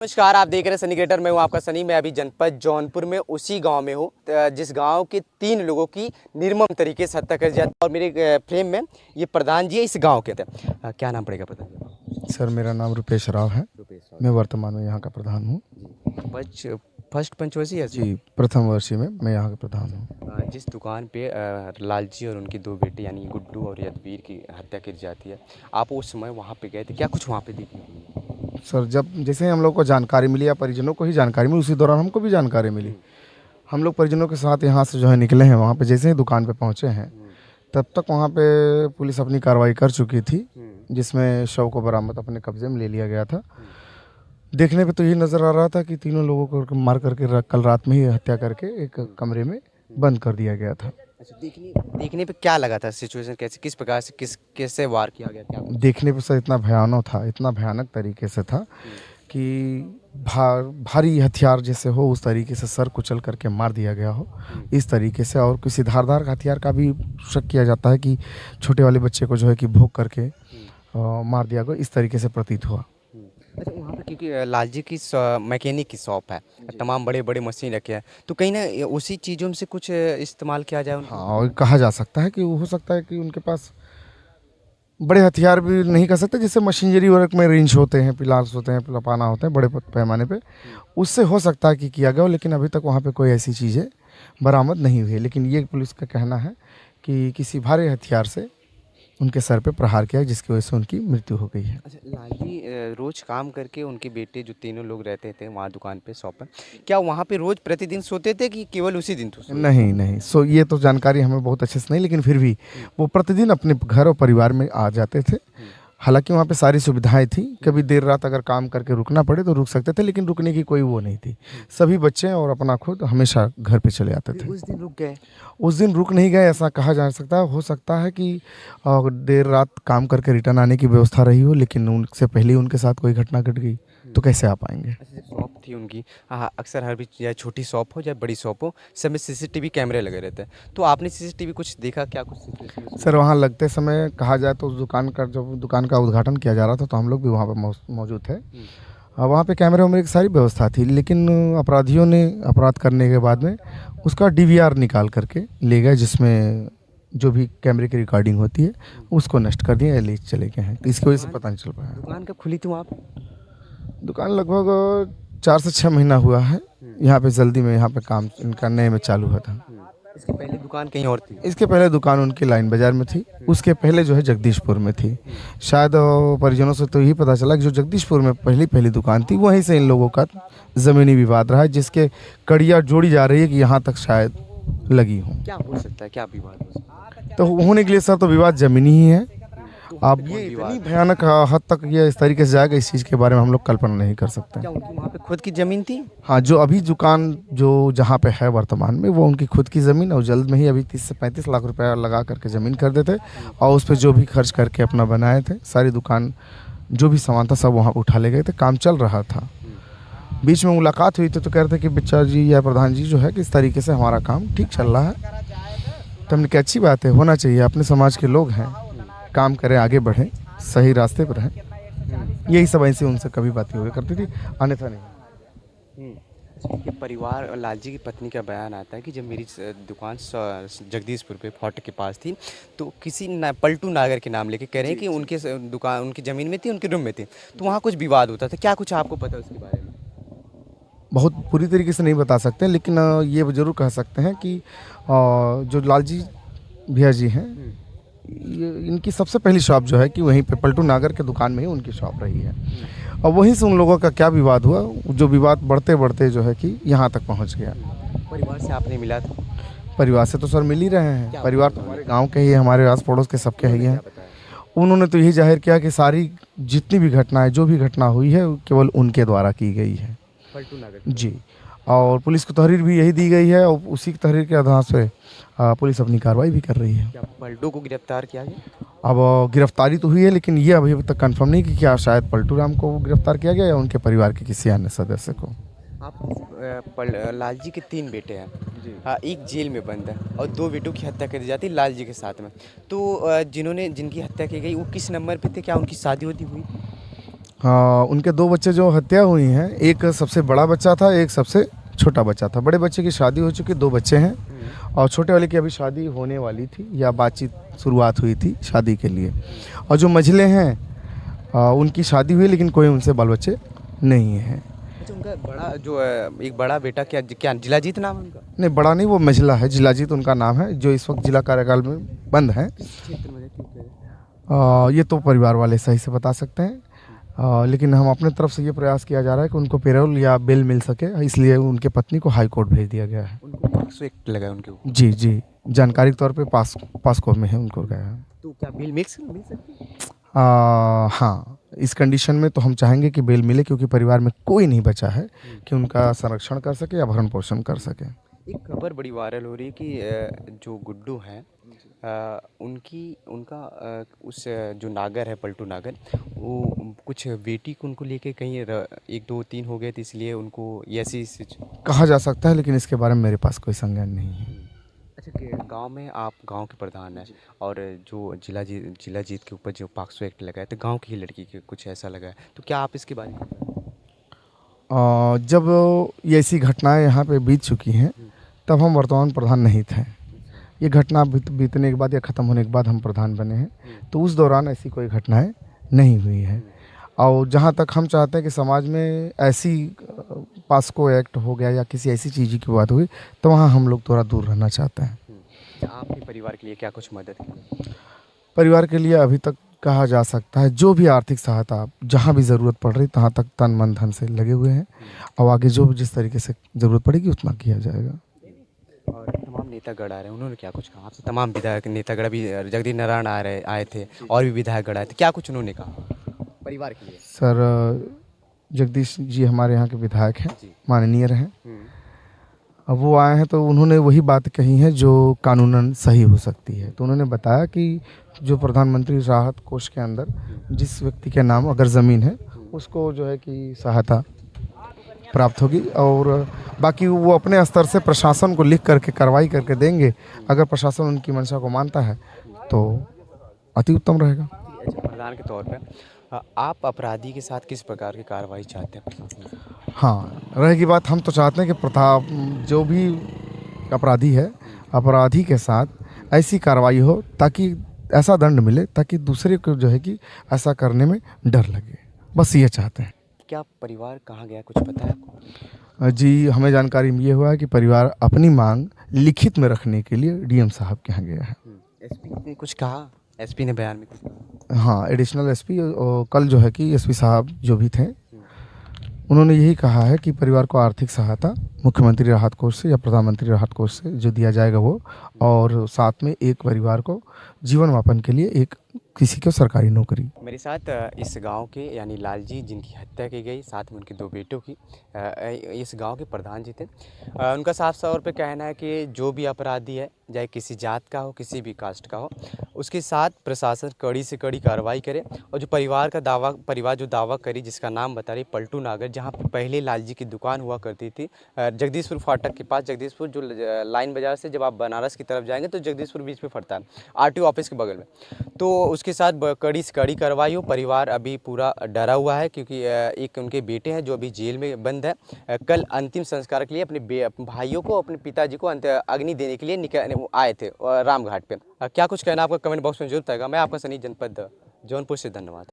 नमस्कार, आप देख रहे हैं सनी क्रिएटर। मैं हूं आपका सनी। मैं अभी जनपद जौनपुर में उसी गांव में हूं जिस गांव के 3 लोगों की निर्मम तरीके से हत्या कर जाती है। और मेरे फ्रेम में ये प्रधान जी है इस गांव के थे। क्या नाम पड़ेगा प्रधान जी? सर मेरा नाम रुपेश राव है। मैं वर्तमान में यहाँ का प्रधान हूँ। फर्स्ट पंचवर्षीय है जी, प्रथम वर्षीय में मैं यहाँ का प्रधान हूँ। जिस दुकान पे लालजी और उनकी 2 बेटे यानी गुड्डू और यदवीर की हत्या की जाती है, आप उस समय वहाँ पे गए थे, क्या कुछ वहाँ पे देखने को मिला? सर जब जैसे हम लोग को जानकारी मिली या परिजनों को ही जानकारी मिली, उसी दौरान हमको भी जानकारी मिली। हम लोग परिजनों के साथ यहाँ से जो है निकले हैं। वहाँ पे जैसे ही दुकान पे पहुँचे हैं तब तक वहाँ पे पुलिस अपनी कार्रवाई कर चुकी थी, जिसमें शव को बरामद अपने कब्जे में ले लिया गया था। देखने पे तो यही नज़र आ रहा था कि तीनों लोगों को मार करके कल रात में ही हत्या करके एक कमरे में बंद कर दिया गया था। अच्छा, देखने पे क्या लगा था? सिचुएशन कैसे, किस प्रकार से, कैसे वार किया गया, क्या? देखने पे सर इतना भयानक था, इतना भयानक तरीके से था कि भारी हथियार जैसे हो उस तरीके से सर कुचल करके मार दिया गया हो इस तरीके से। और किसी धारदार हथियार का भी शक किया जाता है कि छोटे वाले बच्चे को जो है कि भोग करके मार दिया गया, इस तरीके से प्रतीत हुआ। अच्छा, वहाँ पे क्योंकि लालजी की मैकेनिक की शॉप है, तमाम बड़े बड़े मशीन रखे हैं, तो कहीं ना उसी चीज़ों से कुछ इस्तेमाल किया जाए हाँ, और कहा जा सकता है कि हो सकता है कि उनके पास बड़े हथियार भी नहीं कर सकते, जैसे मशीनरी वर्क में रिंच होते हैं, पिलास होते हैं, लपाना होते हैं बड़े पैमाने पे, उससे हो सकता है कि किया गया हो। लेकिन अभी तक वहाँ पे कोई ऐसी चीज़ें बरामद नहीं हुई है। लेकिन ये पुलिस का कहना है कि किसी भारी हथियार से उनके सर पे प्रहार किया जिसकी वजह से उनकी मृत्यु हो गई है। अच्छा, लालजी रोज काम करके उनके बेटे जो तीनों लोग रहते थे वहाँ दुकान पे, शॉप पर, क्या वहाँ पे रोज प्रतिदिन सोते थे कि केवल उसी दिन तो? नहीं नहीं, सो ये तो जानकारी हमें बहुत अच्छे से नहीं, लेकिन फिर भी वो प्रतिदिन अपने घर और परिवार में आ जाते थे। हालांकि वहाँ पे सारी सुविधाएं थी, कभी देर रात अगर काम करके रुकना पड़े तो रुक सकते थे, लेकिन रुकने की कोई वो नहीं थी। सभी बच्चे और अपना खुद हमेशा घर पे चले आते थे। उस दिन रुक गए? उस दिन रुक नहीं गए ऐसा कहा जा सकता है। हो सकता है कि देर रात काम करके रिटर्न आने की व्यवस्था रही हो, लेकिन उनसे पहले उनके साथ कोई घटना घट गई तो कैसे आ पाएंगे। अच्छा, जब शॉप थी उनकी, हाँ, अक्सर हर भी चाहे छोटी शॉप हो चाहे बड़ी शॉप हो, सब में सीसीटीवी कैमरे लगे रहते हैं, तो आपने सीसीटीवी कुछ देखा क्या? कुछ सर वहाँ लगते समय कहा जाए तो उस दुकान का, जब दुकान का उद्घाटन किया जा रहा था तो हम लोग भी वहाँ पर मौजूद थे। वहाँ पे कैमरे वैमरे की सारी व्यवस्था थी, लेकिन अपराधियों ने अपराध करने के बाद में उसका डीवीआर निकाल करके ले गए, जिसमें जो भी कैमरे की रिकॉर्डिंग होती है उसको नष्ट कर दिया या ले चले गए हैं। तो इसकी वजह से पता नहीं चल पाया। दुकान कब खुली थी वहाँ पे? दुकान लगभग 4 से 6 महीना हुआ है। यहाँ पे जल्दी में यहाँ पे काम इनका नए में चालू हुआ था। इसके पहले दुकान कहीं और थी? इसके पहले दुकान उनकी लाइन बाजार में थी, उसके पहले जो है जगदीशपुर में थी। शायद परिजनों से तो यही पता चला कि जो जगदीशपुर में पहली दुकान थी वहीं से इन लोगों का ज़मीनी विवाद रहा है, जिसके कड़ियाँ जोड़ी जा रही है कि यहाँ तक शायद लगी हो। क्या हो सकता है, क्या विवाद हो सकता है? तो होने के लिए सर तो विवाद ज़मीनी ही है। अब ये इतनी भयानक हद तक ये इस तरीके से जाएगा, इस चीज़ के बारे में हम लोग कल्पना नहीं कर सकते। क्या उनकी वहाँ पे खुद की ज़मीन थी? हाँ, जो अभी दुकान जो जहाँ पे है वर्तमान में वो उनकी खुद की ज़मीन, और जल्द में ही अभी 30 से 35 लाख रुपया लगा करके ज़मीन कर देते और उस पर जो भी खर्च करके अपना बनाए थे, सारी दुकान जो भी सामान था सब वहाँ उठा ले गए थे। काम चल रहा था, बीच में मुलाकात हुई तो कह रहे थे कि बच्चा जी या प्रधान जी जो है कि इस तरीके से हमारा काम ठीक चल रहा है। तो हमने कहा अच्छी बात है, होना चाहिए, अपने समाज के लोग हैं, काम करें, आगे बढ़ें, सही रास्ते पर रहें। यही सब ऐसे उनसे कभी बातें हुआ करती थी, अन्यथा नहीं। ये परिवार और लालजी की पत्नी का बयान आता है कि जब मेरी दुकान जगदीशपुर पे फाटक के पास थी तो किसी पलटू नागर के नाम लेके कह रहे हैं कि उनके दुकान उनकी ज़मीन में थी, उनके रूम में थी, तो वहाँ कुछ विवाद होता था। क्या कुछ आपको पता है उसके बारे में? बहुत पूरी तरीके से नहीं बता सकते, लेकिन ये ज़रूर कह सकते हैं कि जो लालजी भैया जी हैं, ये इनकी सबसे पहली शॉप जो है कि वहीं पे पलटू नागर के दुकान में ही उनकी शॉप रही है। और वहीं से उन लोगों का क्या विवाद हुआ, जो विवाद बढ़ते बढ़ते जो है कि यहाँ तक पहुँच गया। परिवार से आपने मिला था? परिवार से तो सर मिल ही रहे हैं। परिवार तो हमारे गांव के ही है, हमारे आस पड़ोस के सबके ही हैं। उन्होंने तो यही जाहिर किया कि सारी जितनी भी घटनाएं, जो भी घटना हुई है केवल उनके द्वारा की गई है। पलटू नागर जी, और पुलिस को तहरीर भी यही दी गई है और उसी की तहरीर के आधार से पुलिस अपनी कार्रवाई भी कर रही है। क्या पलटू को गिरफ्तार किया गया? अब गिरफ्तारी तो हुई है, लेकिन ये अभी तक कंफर्म नहीं कि क्या शायद पलटू राम को गिरफ्तार किया गया या उनके परिवार के किसी अन्य सदस्य को। आप लालजी के 3 बेटे हैं, हाँ, एक जेल में बंद है और 2 बेटों की हत्या कर दी जाती है लालजी के साथ में, तो जिनकी हत्या की गई वो किस नंबर पे थे? क्या उनकी शादी होती हुई? उनके दो बच्चे जो हत्या हुई हैं, एक सबसे बड़ा बच्चा था, एक सबसे छोटा बच्चा था। बड़े बच्चे की शादी हो चुकी, दो बच्चे हैं, और छोटे वाले की अभी शादी होने वाली थी या बातचीत शुरुआत हुई थी शादी के लिए। और जो मझले हैं उनकी शादी हुई, लेकिन कोई उनसे बाल बच्चे नहीं हैं। अच्छा, उनका बड़ा जो एक बड़ा बेटा क्या क्या जिलाजीत नाम है उनका? नहीं, बड़ा नहीं, वो मझला है, जिलाजीत उनका नाम है, जो इस वक्त जिला कार्यालय में बंद है। किस क्षेत्र में रहती है? ये तो परिवार वाले सही से बता सकते हैं। लेकिन हम अपने तरफ से ये प्रयास किया जा रहा है कि उनको पेरोल या बेल मिल सके, इसलिए उनके पत्नी को हाई कोर्ट भेज दिया गया है। उनको 100 एक्ट लगा है उनके ऊपर। जी जी, जानकारी के तौर पे पास्को में है उनको गया है। तो क्या बिल मिल सकती है? हाँ, इस कंडीशन में तो हम चाहेंगे कि बेल मिले, क्योंकि परिवार में कोई नहीं बचा है कि उनका संरक्षण कर सके या भरण पोषण कर सके। एक खबर बड़ी वायरल हो रही है कि जो गुड्डू हैं उनका उस जो नागर है पलटू नागर, वो कुछ बेटी को उनको लेके कहीं 1 2 3 हो गए थे, इसलिए उनको ये ऐसी कहा जा सकता है, लेकिन इसके बारे में मेरे पास कोई संज्ञान नहीं है। अच्छा, कि गांव में आप गांव के प्रधान हैं और जो जिला जीत के ऊपर जो पॉक्सो एक्ट लगा है, तो गांव की ही लड़की के कुछ ऐसा लगा है, तो क्या आप इसके बारे में जब ये ऐसी घटनाएं यहाँ पे बीत चुकी हैं, तब हम वर्तमान प्रधान नहीं थे। ये घटना बीतने के बाद या ख़त्म होने के बाद हम प्रधान बने हैं, तो उस दौरान ऐसी कोई घटनाएं नहीं हुई है। और जहाँ तक हम चाहते हैं कि समाज में ऐसी पास्को एक्ट हो गया या किसी ऐसी चीज़ की बात हुई, तो वहाँ हम लोग थोड़ा दूर रहना चाहते हैं। आपने परिवार के लिए क्या कुछ मदद की? परिवार के लिए अभी तक कहा जा सकता है जो भी आर्थिक सहायता जहाँ भी ज़रूरत पड़ रही, तहाँ तक तन मन धन से लगे हुए हैं, और आगे जो भी जिस तरीके से ज़रूरत पड़ेगी उतना किया जाएगा। और तमाम नेतागण आ रहे हैं, उन्होंने क्या कुछ कहा आपसे? तमाम विधायक नेतागण भी, जगदीश नारायण आए थे, और भी विधायकगण आए थे, क्या कुछ उन्होंने कहा परिवार के लिए? सर, जगदीश जी हमारे यहाँ के विधायक हैं, माननीय हैं। अब वो आए हैं तो उन्होंने वही बात कही है जो कानूनन सही हो सकती है। तो उन्होंने बताया कि जो प्रधानमंत्री राहत कोष के अंदर जिस व्यक्ति के नाम अगर ज़मीन है, उसको जो है कि सहायता प्राप्त होगी, और बाकी वो अपने स्तर से प्रशासन को लिख करके कार्रवाई करके देंगे। अगर प्रशासन उनकी मंशा को मानता है तो अति उत्तम रहेगा। अच्छा, प्रधान के तौर पे आप अपराधी के साथ किस प्रकार की कार्रवाई चाहते हैं प्रशासन से? हाँ, रहेगी बात, हम तो चाहते हैं कि जो भी अपराधी है, अपराधी के साथ ऐसी कार्रवाई हो ताकि ऐसा दंड मिले, ताकि दूसरे को जो है कि ऐसा करने में डर लगे। बस ये चाहते हैं। क्या परिवार कहाँ गया, कुछ पता है आपको? जी, हमें जानकारी ये हुआ है कि परिवार अपनी मांग लिखित में रखने के लिए डीएम साहब के यहाँ गया है। एसपी ने कुछ कहा? एसपी ने बयान में कुछ कहा? हाँ, एडिशनल एसपी कल जो है कि एसपी साहब जो भी थे, उन्होंने यही कहा है कि परिवार को आर्थिक सहायता मुख्यमंत्री राहत कोष से या प्रधानमंत्री राहत कोष से जो दिया जाएगा वो, और साथ में एक परिवार को जीवन यापन के लिए एक किसी को सरकारी नौकरी। मेरे साथ इस गांव के यानी लालजी जिनकी हत्या की गई, साथ में उनके 2 बेटों की, इस गांव के प्रधान जी थे। उनका साफ तौर पे कहना है कि जो भी अपराधी है, चाहे किसी जात का हो, किसी भी कास्ट का हो, उसके साथ प्रशासन कड़ी से कड़ी कार्रवाई करे। और जो परिवार जो दावा करी, जिसका नाम बता रही पलटू नागर, जहाँ पर पहले लालजी की दुकान हुआ करती थी जगदीशपुर फाटक के पास, जगदीशपुर जो लाइन बाज़ार से जब आप बनारस की तरफ जाएंगे तो जगदीशपुर बीच में पड़ता है, आरटीओ ऑफिस के बगल में। तो उसके साथ कड़ी से कड़ी कार्रवाई हो। परिवार अभी पूरा डरा हुआ है, क्योंकि एक उनके बेटे हैं जो अभी जेल में बंद है। कल अंतिम संस्कार के लिए अपने भाइयों को, अपने पिताजी को अग्नि देने के लिए आए थे रामघाट पे। क्या कुछ कहना आपका कमेंट बॉक्स में जरूर बताएगा। मैं आपका सनी जनपद जौनपुर से, धन्यवाद।